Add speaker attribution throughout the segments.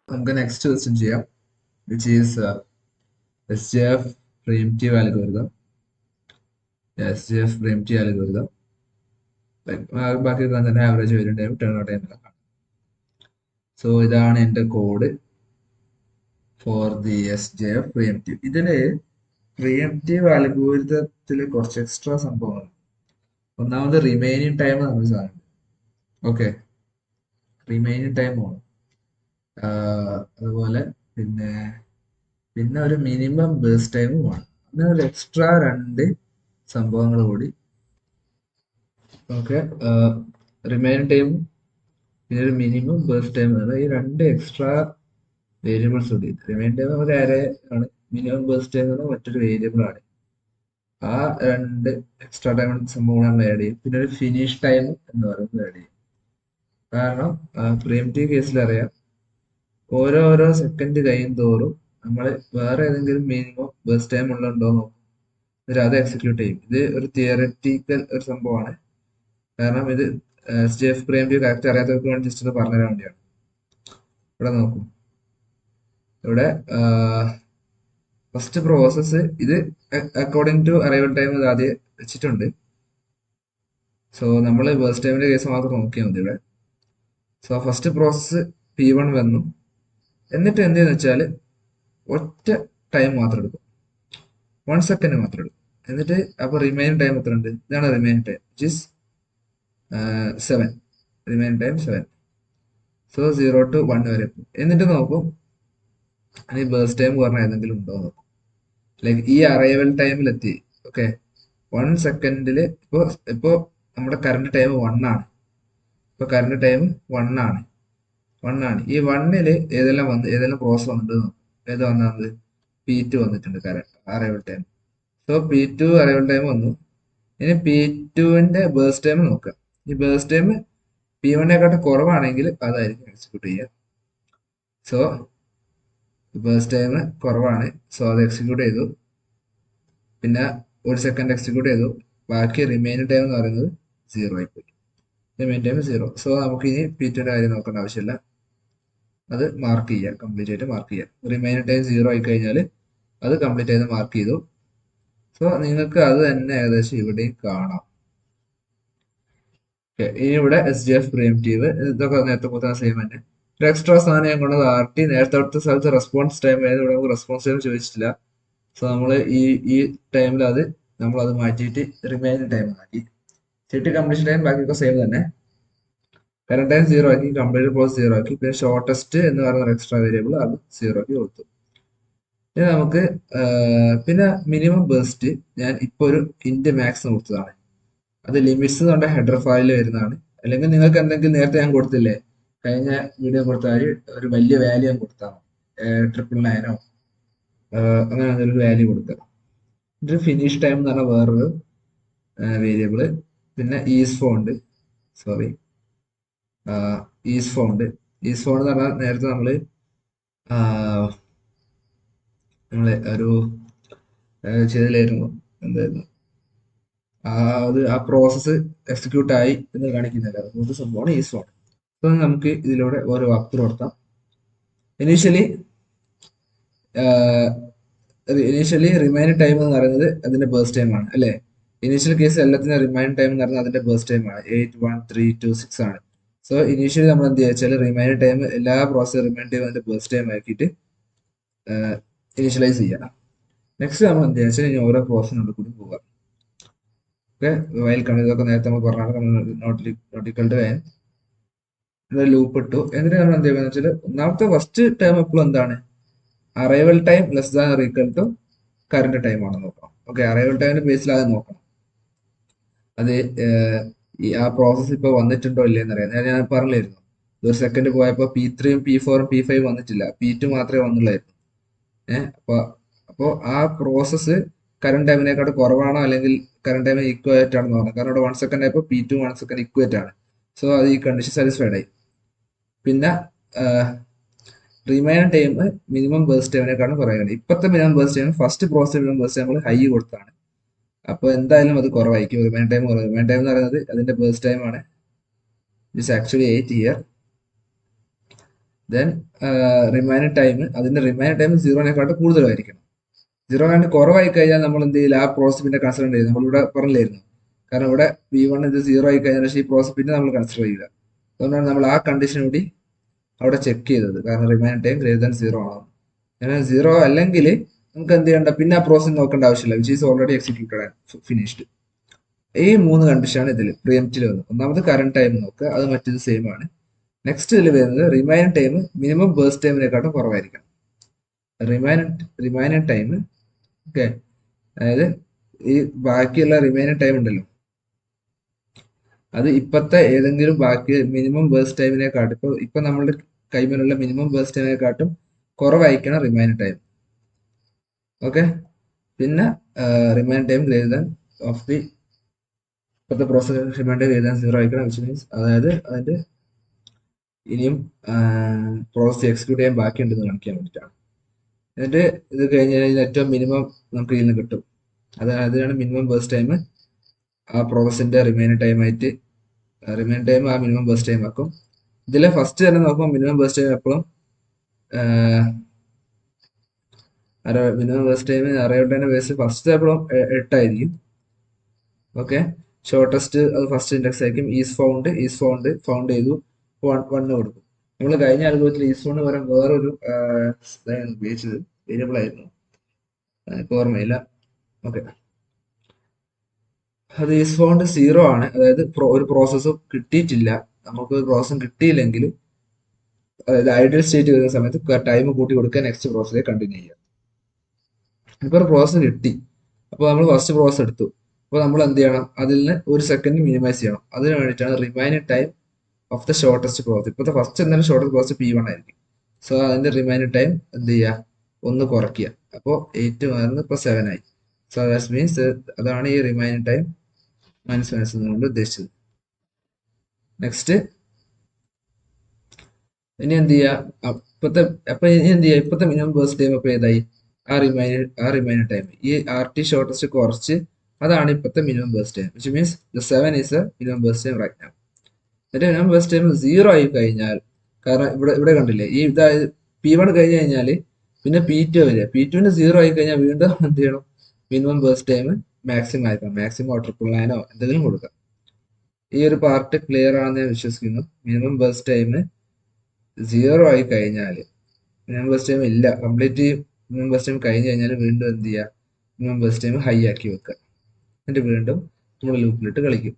Speaker 1: നമുക്ക് next question ചെയ്യാം, which is SJF preemptive algorithm. SJF preemptive algorithm. ബാക്കി തന്നെ average variant time, turn out time എല്ലാം കാണാം. സോ ഇതാണ് എൻ്റെ code for the SJF preemptive. ഇതില് പ്രിയംറ്റീവ് അൽഗോരിതത്തിൽ കുറച്ച് എക്സ്ട്രാ സംഭവങ്ങൾ. ഒന്നാമത് റിമൈനിങ് ടൈം നമ്മൾ സാധനം. ഓക്കെ, റിമൈനിങ് ടൈം ആണ്. അതുപോലെ പിന്നെ പിന്നെ ഒരു മിനിമം ബേസ് ടൈമും ആണ്. അങ്ങനെ ഒരു എക്സ്ട്രാ 2 സംഭവങ്ങൾ കൂടി. ഓക്കെ, റിമൈനിങ് ടൈമും പിന്നെ ഒരു മിനിമം ബേസ് ടൈം ആണ്. ഈ 2 എക്സ്ട്രാ വേരിയബിൾസ് കൂടി. റിമൈനിങ് ടൈം ഒരു അറേ ആണ്, മിനിമം ബേസ് ടൈം എന്ന് മറ്റൊരു വേരിയബിൾ ആണ്. ആ 2 എക്സ്ട്രാ ടൈം സംഭവങ്ങൾ നമ്മൾ ആഡ് ചെയ്യും. പിന്നെ ഒരു ഫിനിഷ് ടൈം എന്ന് പറയുന്നത് ആഡ് ചെയ്യും. കാരണം പ്രിയംറ്റീവ് കേസിൽ അറിയാം, ഓരോരോ സെക്കൻഡ് കഴിയും തോറും നമ്മൾ വേറെ ഏതെങ്കിലും മിനിമം ബേസ് ടൈം ഉണ്ടോ നോക്കും, എന്നിട്ട് അത് എക്സിക്യൂട്ട് ചെയ്യും. ഇത് ഒരു തിയററ്റിക്കൽ ഒരു സംഭവമാണ്. കാരണം ഇത് SJF പ്രിയംറ്റീവ് കറക്റ്റ് അറിയാത്തവർക്ക് വേണ്ടി ജസ്റ്റ് ഒന്ന് പറഞ്ഞുതരാൻ വേണ്ടിയാണ്. ഇവിടെ നോക്കും, ഇവിടെ ഫസ്റ്റ് പ്രോസസ്സ് ഇത് അക്കോർഡിംഗ് ടു അറൈവൽ ടൈം ഇത് ആദ്യം വെച്ചിട്ടുണ്ട്. സോ നമ്മൾ ബേസ് ടൈമിന്റെ കേസ് മാത്രം നോക്കിയാൽ മതി ഇവിടെ. സോ ഫസ്റ്റ് പ്രോസസ്സ് P1 വന്നു. എന്നിട്ട് എന്തെന്ന് വെച്ചാൽ ഒറ്റ ടൈം മാത്രം എടുക്കും, 1 സെക്കൻഡ് മാത്രം എടുക്കും. എന്നിട്ട് അപ്പൊ റിമൈനിങ് ടൈം എത്ര ഉണ്ട്? ഇതാണ് remaining time, which is 7. Remaining time 7. So 0 to 1 വരെ പോകും. എന്നിട്ട് നോക്കും ഈ ബേസ് ടൈം പറഞ്ഞ ഏതെങ്കിലും ഉണ്ടോ നോക്കും. ലൈക്ക് ഈ അറൈവൽ ടൈമിലെത്തി. ഓക്കെ, 1 സെക്കൻഡില് ഇപ്പോ നമ്മുടെ കറണ്ട് ടൈം 1 ആണ്. ഇപ്പൊ കറണ്ട് ടൈം 1 ആണ്. ഈ 1-ല് ഏതെല്ലാം പ്രോസസ് വന്നിട്ട് നോക്കും. ഏത് വന്നത്? P2 വന്നിട്ടുണ്ട് current arrival time. So P2 arrival time വന്നു. ഇനി P2-ന്റെ ബേസ് ടൈം നോക്കാം. ഈ ബേസ് ടൈം P1-നെക്കാട്ടും കുറവാണെങ്കിൽ അതായിരിക്കും എക്സിക്യൂട്ട് ചെയ്യുക. സോ ബേസ് ടൈം കുറവാണ്, സോ അത് എക്സിക്യൂട്ട് ചെയ്തു. പിന്നെ 1 സെക്കൻഡ് എക്സിക്യൂട്ട് ചെയ്തു. ബാക്കി റിമൈനിങ് ടൈം എന്ന് പറയുന്നത് 0 ആയിപ്പോയി. Remaining time 0. സോ നമുക്ക് ഇനി P2-ന്റെ കാര്യം നോക്കേണ്ട ആവശ്യമില്ല, അത് മാർക്ക് ചെയ്യുക, കംപ്ലീറ്റ് ആയിട്ട് മാർക്ക് ചെയ്യുക. റിമൈനിങ് ടൈം 0 ആയി കഴിഞ്ഞാൽ അത് കംപ്ലീറ്റ് ചെയ്ത് മാർക്ക് ചെയ്തു. സോ നിങ്ങൾക്ക് അത് തന്നെ ഏകദേശം ഇവിടെയും കാണാം. ഇനി ഇവിടെ SJF പ്രിയംറ്റീവ്, ഇതൊക്കെ നേരത്തെ പോലെ സെയിം തന്നെ. ഒരു എക്സ്ട്രാ സാധനം ഞാൻ കൊണ്ടത് RT. നേരത്തെ അടുത്ത സ്ഥലത്ത് റെസ്പോൺസ് ടൈം ആയത്, ഇവിടെ നമുക്ക് റെസ്പോൺസ് ടൈം ചോദിച്ചിട്ടില്ല. സോ നമ്മൾ ഈ ടൈമിൽ നമ്മളത് മാറ്റിയിട്ട് റിമൈനിങ് ടൈം ആക്കി. സിറ്റി കംപ്ലീഷൻ ടൈം ബാക്കിയൊക്കെ സെയിം തന്നെ. കറണ്ട് ടൈം 0 ആക്കി, കംപ്ലീറ്റ് പ്രോസസ് 0 ആക്കി. പിന്നെ ഷോർട്ടസ്റ്റ് എന്ന് പറയുന്ന എക്സ്ട്രാ വേരിയബിൾ അത് 0 ആക്കി കൊടുത്തു. ഇനി നമുക്ക് പിന്നെ മിനിമം ബേസ്റ്റ് ഞാൻ ഇപ്പോൾ ഒരു ഇൻറ്റ് മാക്സ് കൊടുത്തതാണ്. അത് ലിമിറ്റ്സ് നമ്മുടെ ഹെഡർ ഫയലിൽ വരുന്നതാണ്. അല്ലെങ്കിൽ നിങ്ങൾക്ക് എന്തെങ്കിലും നേരത്തെ ഞാൻ കൊടുത്തില്ലേ, കഴിഞ്ഞ വീഡിയോ കൊടുത്താൽ ഒരു വലിയ വാല്യൂ ഞാൻ കൊടുത്താൽ മതി, 999 അങ്ങനെ എന്തെങ്കിലും വാല്യൂ കൊടുക്കുക. എന്നിട്ട് ഫിനിഷ് ടൈം എന്ന് പറഞ്ഞാൽ വേറൊരു വേരിയബിള്. പിന്നെ ഈസ് ഫോണ്ട് എന്ന് പറഞ്ഞാൽ നേരത്തെ നമ്മള് ഒരു ചെയ്തില്ലായിരുന്നു, എന്തായിരുന്നു ആ പ്രോസസ്സ് എക്സിക്യൂട്ട് ആയി എന്ന് കാണിക്കുന്നില്ല. അതുകൊണ്ട് സംഭവമാണ് ഈസ് ഫോണ്ട്. അപ്പൊ നമുക്ക് ഇതിലൂടെ ഓരോ വാക്ക് നടത്താം. ഇനീഷ്യലി റിമൈനിങ് ടൈം എന്ന് പറയുന്നത് അതിന്റെ ബേസ് ടൈം ആണ്, അല്ലെ? ഇനീഷ്യൽ കേസ് എല്ലാത്തിനും റിമൈനിങ് ടൈം എന്ന് പറയുന്നത് അതിന്റെ ബേസ് ടൈം ആണ്. 8, 1, 3, 2, 6 ആണ്. സോ ഇനീഷ്യലി നമ്മൾ എന്ത് വെച്ചാൽ റിമൈനിങ് ടൈം എല്ലാ പ്രോസസ് റിമൈനിങ് ടൈം അതിന്റെ ബേസ് ടൈം ആക്കിയിട്ട് ഇനീഷ്യലൈസ് ചെയ്യാം. നെക്സ്റ്റ് നമ്മൾ എന്ത് വെച്ചാൽ ഇനി ഓരോ പ്രോസസ്സിനുള്ളിൽ കൂടി പോകാം. ഓക്കെ, വൈൽ ഇതൊക്കെ നേരത്തെ നമ്മൾ പറഞ്ഞാൽ നോട്ടിക്കൽഡ് വാൻ ലൂപ്പ് ഇട്ടു. എന്നിട്ട് നമ്മൾ എന്ത് ചെയ്യുക വെച്ചാൽ ഒന്നാമത്തെ ഫസ്റ്റ് ടൈം എപ്പോഴും എന്താണ്? Arrival time less than or equal to current time ആണ് നോക്കാം. ഓക്കെ, അറൈവൽ ടൈമിന്റെ ബേസിൽ അത് നോക്കണം. അത് ആ പ്രോസസ്സ് ഇപ്പൊ വന്നിട്ടുണ്ടോ ഇല്ലയെന്ന് അറിയാം. ഞാൻ പറഞ്ഞില്ലായിരുന്നു, ഒരു സെക്കൻഡ് പോയപ്പോ P3-യും P4-ഉം P5 വന്നിട്ടില്ല, P2 മാത്രമേ വന്നുള്ളായിരുന്നു. അപ്പോ ആ പ്രോസസ്സ് കറണ്ട് ടൈമിനെക്കാട്ട് കുറവാണോ അല്ലെങ്കിൽ കറണ്ട് ടൈം ഈക്വലേറ്റ് ആണെന്ന് പറഞ്ഞു. കാരണം ഇവിടെ 1 സെക്കൻഡ് ആയപ്പോൾ P2 1 സെക്കൻഡ് ഈക്വലേറ്റ് ആണ്. സോ അത് ഈ കണ്ടീഷൻ സാറ്റിസ്ഫൈഡ് ആയി. പിന്നെ റിമൈനിങ് ടൈം മിനിമം ബേസ് ടൈമിനെക്കാളും കുറവാണ്. ഇപ്പോഴത്തെ minimum base time first process minimum base time നമ്മൾ ഹൈ കൊടുത്താണ്. അപ്പോൾ എന്തായാലും അത് കുറവായിരിക്കും. റിമൈൻ ടൈം കുറവ്. റിമൈൻ ടൈം എന്ന് പറയുന്നത് അതിന്റെ ബേസ് ടൈം ആണ്. It's actually 8 year. Then remaining time, അതിന്റെ റിമൈനിങ് ടൈം സീറോനെക്കാട്ടും കൂടുതലായിരിക്കണം. സീറോ കണ്ട് കുറവായി കഴിഞ്ഞാൽ നമ്മൾ എന്ത് ചെയ്യില്ല, ആ പ്രോസസ് പിന്നെ കൺസിഡർ ചെയ്യും. നമ്മളിവിടെ പറഞ്ഞില്ലായിരുന്നു. കാരണം ഇവിടെ V1 ഇത് സീറോ ആയി കഴിഞ്ഞാൽ പക്ഷേ ഈ പ്രോസസ് പിന്നെ നമ്മൾ കൺസിഡർ ചെയ്യില്ല. അതുകൊണ്ടാണ് നമ്മൾ ആ കണ്ടീഷൻ കൂടി അവിടെ ചെക്ക് ചെയ്തത്. കാരണം remaining time greater than zero ആണ്. അങ്ങനെ സീറോ അല്ലെങ്കിൽ നമുക്ക് എന്ത് ചെയ്യണ്ട, പിന്നെ ആ പ്രോസസ് നോക്കേണ്ട ആവശ്യമില്ല. Which is already executed and finished. ഈ 3 കണ്ടീഷനാണ് ഇതിൽ പ്രിയംപ്റ്റിൽ വന്നത്. ഒന്നാമത് കറണ്ട് ടൈം നോക്കുക, അത് മറ്റേത് സെയിം ആണ്. നെക്സ്റ്റ് ഇതിൽ വരുന്നത് റിമൈനിങ് ടൈം മിനിമം ബേസ് ടൈമിനെക്കാട്ടും കുറവായിരിക്കണം. റിമൈനിങ് ടൈം, ഓക്കെ, അതായത് ഈ ബാക്കിയുള്ള റിമൈനിങ് ടൈം ഉണ്ടല്ലോ, അത് ഇപ്പോഴത്തെ ഏതെങ്കിലും ബാക്കി മിനിമം ബേസ് ടൈമിനെക്കാട്ടും ഇപ്പൊ നമ്മളുടെ കൈമേലുള്ള മിനിമം ബേസ് ടൈമിനെക്കാട്ടും കുറവായിരിക്കണം റിമൈനിങ് ടൈം. ഓക്കെ, പിന്നെ remaining time greater than of the ഇപ്പോഴത്തെ process remaining time greater than zero ആയിരിക്കണം. വിച്ച് മീൻസ് അതായത് അതിന്റെ ഇനിയും പ്രോസസ് എക്സിക്യൂട്ട് ചെയ്യാൻ ബാക്കിയുണ്ടെന്ന് കാണിക്കാൻ വേണ്ടിയിട്ടാണ്. എന്നിട്ട് ഇത് കഴിഞ്ഞ് കഴിഞ്ഞാൽ ഏറ്റവും മിനിമം നമുക്ക് ഇതിൽ നിന്ന് കിട്ടും. അതിനാണ് മിനിമം ബേസ് ടൈം. ആ പ്രോസസ്സിന്റെ റിമൈനിങ് ടൈം ആയിട്ട് റിമൈനിങ് ടൈം ആ മിനിമം ബേസ് ടൈം ആക്കും. ഇതിലെ ഫസ്റ്റ് തന്നെ നോക്കുമ്പോൾ മിനിമം ബേസ് ടൈം എപ്പോഴും മിനിമം ബേസ് ടൈം അറിയേണ്ടതിന്റെ ബേസ് ഫസ്റ്റ് എപ്പോഴും 8 ആയിരിക്കും. ഓക്കെ, ഷോർട്ടസ്റ്റ് അത് ഫസ്റ്റ് ഇൻഡെക്സ് ആയിരിക്കും. ഫൗണ്ട് ചെയ്തു 1 കൊടുക്കും. നമ്മൾ കഴിഞ്ഞ അൽഗോരിതത്തിൽ ഈസ് ഫൗണ്ട് പകരം വേറൊരു ഇതാണ് ഉപയോഗിച്ചത്, വേരിയബിൾ ആയിരുന്നു, എനിക്ക് ഓർമ്മയില്ല. ഓക്കെ, അത് ഈസ് ഫൗണ്ട് 0 ആണ്. അതായത് ഒരു പ്രോസസ്സും കിട്ടിയിട്ടില്ല, നമുക്ക് ഒരു പ്രോസസ്സും കിട്ടിയില്ലെങ്കിൽ, അതായത് ഐഡിയൽ സ്റ്റേറ്റ് വരുന്ന സമയത്ത് ടൈം കൂട്ടി കൊടുക്കുക, നെക്സ്റ്റ് പ്രോസസ്സിലേക്ക് കണ്ടിന്യൂ ചെയ്യുക. ഇപ്പോൾ ഒരു പ്രോസസ്സ് കിട്ടി, അപ്പോൾ നമ്മൾ ഫസ്റ്റ് പ്രോസസ്സ് എടുത്തു. അപ്പോൾ നമ്മൾ എന്ത് ചെയ്യണം, അതിൽ നിന്ന് 1 സെക്കൻഡ് മിനിമൈസ് ചെയ്യണം. അതിന് വേണ്ടിയിട്ടാണ് remaining time of the shortest process. ഇപ്പോഴത്തെ ഫസ്റ്റ് എന്തായാലും ഷോർട്ടസ്റ്റ് പ്രോസസ് P1 ആയിരിക്കും. സോ അതിന്റെ റിമൈനിങ് ടൈം എന്ത് ചെയ്യുക, 1 കുറയ്ക്കുക. അപ്പോൾ 8 മാറുന്നത് ഇപ്പോൾ 7 ആയി. സോ ദാറ്റ് മീൻസ് അതാണ് ഈ റിമൈനിങ് ടൈം മൈനസ് കൊണ്ട് ഉദ്ദേശിച്ചത്. നെക്സ്റ്റ് ഇനി എന്ത് ചെയ്യുക, ഇനി എന്ത് ചെയ്യുക, ഇപ്പോഴത്തെ മിനിമം ബേസ് ടൈം അപ്പോൾ ഏതായി, ആ റിമൈനിങ് ടൈം ഈ RT ഷോർട്ടസ്റ്റ് കുറച്ച്, അതാണ് ഇപ്പോഴത്തെ minimum base time. Which means the 7 is a minimum base time right now. എന്നിട്ട് മിനിമം ബേസ് ടൈം 0 ആയി കഴിഞ്ഞാൽ, കാരണം ഇവിടെ കണ്ടില്ലേ, ഈ ഇതായത് P1 കഴിഞ്ഞ് കഴിഞ്ഞാൽ പിന്നെ P2 വരിക. P2 0 ആയി കഴിഞ്ഞാൽ വീണ്ടും എന്ത് ചെയ്യണം, മിനിമം ബേസ് ടൈം മാക്സിമം ആയിരിക്കണം. മാക്സിമം ട്രിപ്പിൾ നയനോ എന്തെങ്കിലും കൊടുക്കാം. ഈ ഒരു പാർട്ട് ക്ലിയർ ആണെന്ന് ഞാൻ വിശ്വസിക്കുന്നു. മിനിമം ബേസ് ടൈം 0 ആയി കഴിഞ്ഞാൽ, മിനിമം ബേസ് ടൈം ഇല്ല, കംപ്ലീറ്റ് മിനിമം ബേസ് ടൈം കഴിഞ്ഞ് കഴിഞ്ഞാൽ വീണ്ടും എന്ത് ചെയ്യുക, മിനിമം ബേസ് ടൈം ഹൈ ആക്കി വെക്കുക. എന്നിട്ട് വീണ്ടും നമ്മൾ ലൂപ്പിലിട്ട് കളിക്കും.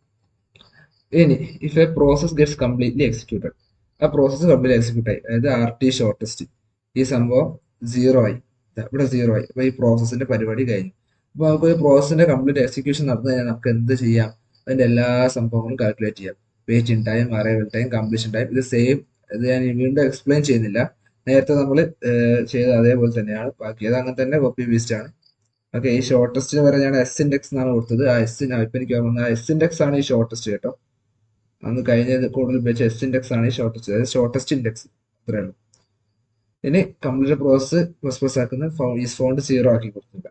Speaker 1: ഇനി if A process gets completely executed, ആ പ്രോസസ്സ് കംപ്ലീറ്റ് എക്സിക്യൂട്ട് ആയി, അതായത് RT ഷോർട്ടസ്റ്റ് ഈ സംഭവം 0 ആയി, ഇവിടെ 0 ആയി. അപ്പൊ ഈ പ്രോസസ്സിന്റെ പരിപാടി കഴിഞ്ഞു. അപ്പൊ നമുക്ക് ഒരു പ്രോസസ്സിന്റെ കംപ്ലീറ്റ് എക്സിക്യൂഷൻ നടന്നു കഴിഞ്ഞാൽ നമുക്ക് എന്ത് ചെയ്യാം, അതിന്റെ എല്ലാ സംഭവങ്ങളും കാൽക്കുലേറ്റ് ചെയ്യാം. Waiting time, arrival time, completion time, ഇത് സെയിം. ഇത് ഞാൻ വീണ്ടും എക്സ്പ്ലെയിൻ ചെയ്യുന്നില്ല, നേരത്തെ നമ്മൾ ചെയ്ത അതേപോലെ തന്നെയാണ്. ബാക്കി അത് അങ്ങനെ തന്നെ കോപ്പി പേസ്റ്റ് ആണ്. ഓക്കെ, ഈ ഷോർട്ടസ്റ്റിന് വരെ ഞാൻ S ഇൻഡെക്സ് എന്നാണ് കൊടുത്തത്. ആ S ഇപ്പൊ എനിക്ക് ഓർമ്മ S ഇൻഡെക്സ് ആണ് ഈ ഷോർട്ടസ്റ്റ് കേട്ടോ. അന്ന് കഴിഞ്ഞത് കൂടുതൽ ഉപയോഗിച്ച S ഇൻഡെക്സ് ആണ് ഈ ഷോർട്ടസ്റ്റ്, അതായത് ഷോർട്ടസ്റ്റ് ഇൻഡെക്സ്, അത്രേ ഉള്ളൂ. ഇനി കംപ്ലീറ്റ് പ്രോസസ് ആക്കുന്ന ഈസ് ഫൗണ്ട് 0 ആക്കി കൊടുത്തില്ല.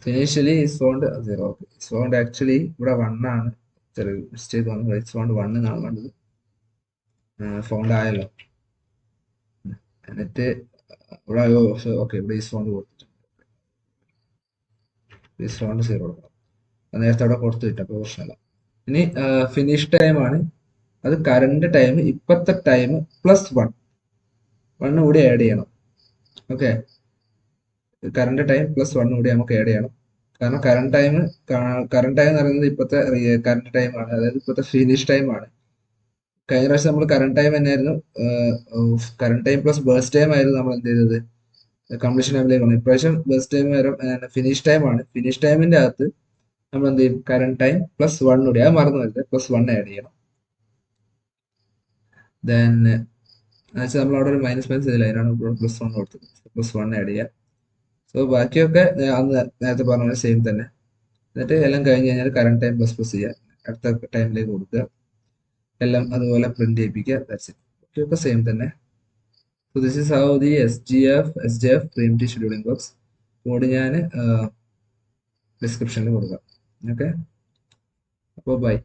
Speaker 1: Initially is found 0. Okay, is found actually ഇവിടെ 1 ആണ്. ചെറിയ മിസ്റ്റേക്ക് വന്നു. ഈസ് ഫൗണ്ട് 1 എന്നാണ് വേണ്ടത്. ഫൗണ്ട് ആയല്ലോ. എന്നിട്ട് ഇവിടെ ഓക്കെ, ഇവിടെ ഈസ് ഫൗണ്ട് കൊടുത്തിട്ടുണ്ട്. ഈസ് ഫൗണ്ട് 0 കൊടുക്കണം. നേരത്തെ അവിടെ കൊടുത്തു കിട്ടും, അപ്പോൾ പ്രശ്നമല്ല. ഇനി ഫിനിഷ് ടൈം ആണ്. അത് കറണ്ട് ടൈം, ഇപ്പോഴത്തെ ടൈം പ്ലസ് 1 കൂടി ആഡ് ചെയ്യണം. ഓക്കെ, കറണ്ട് ടൈം പ്ലസ് 1 കൂടി നമുക്ക് ആഡ് ചെയ്യണം. കാരണം കറണ്ട് ടൈം എന്ന് പറയുന്നത് ഇപ്പോഴത്തെ കറണ്ട് ടൈം ആണ്, അതായത് ഇപ്പോഴത്തെ ഫിനിഷ് ടൈം ആണ്. കഴിഞ്ഞ പ്രാവശ്യം നമ്മൾ കറണ്ട് ടൈം തന്നെയായിരുന്നു, current time plus base time ആയിരുന്നു നമ്മൾ എന്ത് ചെയ്തത്, കംപ്ലീഷൻ ടൈമിലേക്ക് വന്നു. ഇപ്രാവശ്യം ബേസ് ടൈം ഫിനിഷ് ടൈം ആണ്. ഫിനിഷ് ടൈമിന്റെ അകത്ത് നമ്മൾ എന്ത് ചെയ്യും, കറണ്ട് ടൈം പ്ലസ് 1 കൂടി, അത് മറന്നു വരുന്നത്, പ്ലസ് 1 ആഡ് ചെയ്യണം. ദെൻ എന്നുവെച്ചാൽ നമ്മൾ അവിടെ ഒരു മൈനസ് ചെയ്തില്ല, അതിനാണ് പ്ലസ് 1 കൊടുത്തത്. പ്ലസ് 1 ആഡ് ചെയ്യാം. സോ ബാക്കിയൊക്കെ അന്ന് നേരത്തെ പറഞ്ഞ പോലെ സെയിം തന്നെ. എന്നിട്ട് എല്ലാം കഴിഞ്ഞ് കഴിഞ്ഞാൽ കറണ്ട് ടൈം പ്ലസ് ചെയ്യുക, അടുത്ത ടൈമിലേക്ക് കൊടുക്കുക, എല്ലാം അതുപോലെ പ്രിന്റ് ചെയ്യിപ്പിക്കുക. That's it. ബാക്കിയൊക്കെ സെയിം തന്നെ. So this is how the S J F preemptive scheduling works. Code ഞാൻ ഡിസ്ക്രിപ്ഷനിൽ കൊടുക്കാം. ഓക്കെ, അപ്പോൾ ബൈ.